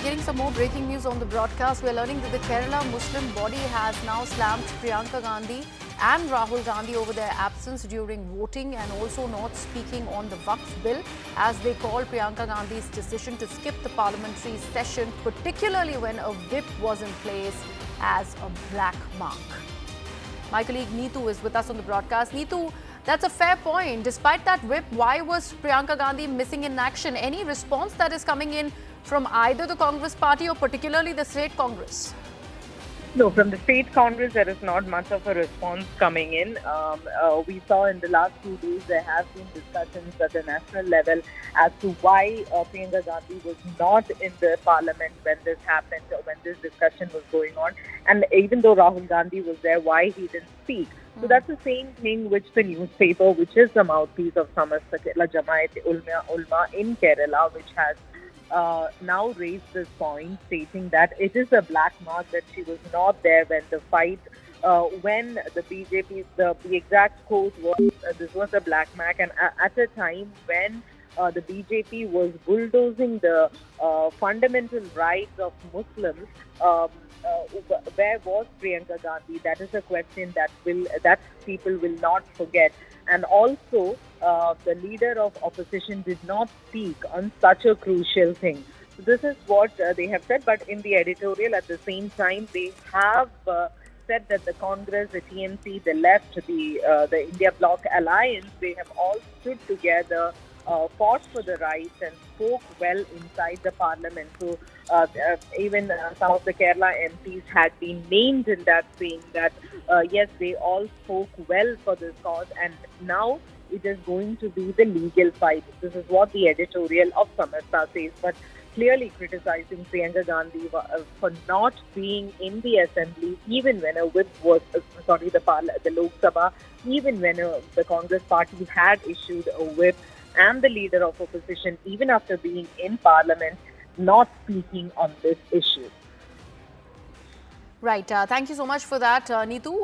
getting some more breaking news on the broadcast. We're learning that the Kerala Muslim body has now slammed Priyanka Gandhi and Rahul Gandhi over their absence during voting and also not speaking on the Waqf bill, as they call Priyanka Gandhi's decision to skip the parliamentary session, particularly when a whip was in place, as a black mark. My colleague Neetu is with us on the broadcast. Neetu, that's a fair point. Despite that whip, why was Priyanka Gandhi missing in action? Any response that is coming in from either the Congress party or particularly the state Congress? No, from the state Congress, there is not much of a response coming in. We saw in the last few days there have been discussions at the national level as to why Priyanka Gandhi was not in the parliament when this happened or when this discussion was going on. And even though Rahul Gandhi was there, why he didn't speak. So that's the same thing which the newspaper, which is the mouthpiece of Samasta Kerala Jamaat-e-Ulema in Kerala, which has now raised this point, stating that it is a black mark that she was not there when the fight, when the BJP, the exact quote was, this was a black mark, and at a time when the BJP was bulldozing the fundamental rights of Muslims. Where was Priyanka Gandhi? That is a question that people will not forget. And also, the leader of opposition did not speak on such a crucial thing. So this is what they have said. But in the editorial, at the same time, they have said that the Congress, the TMC, the left, the India Bloc alliance, they have all stood together, fought for the rights and spoke well inside the parliament. So even some of the Kerala MPs had been named in that, saying that yes, they all spoke well for this cause, and now it is going to be the legal fight. This is what the editorial of Samasta says, but clearly criticizing Priyanka Gandhi for not being in the assembly, even when a whip was, the Lok Sabha, even when the Congress party had issued a whip, and the leader of opposition, even after being in parliament, not speaking on this issue. Right. Thank you so much for that, Neetu.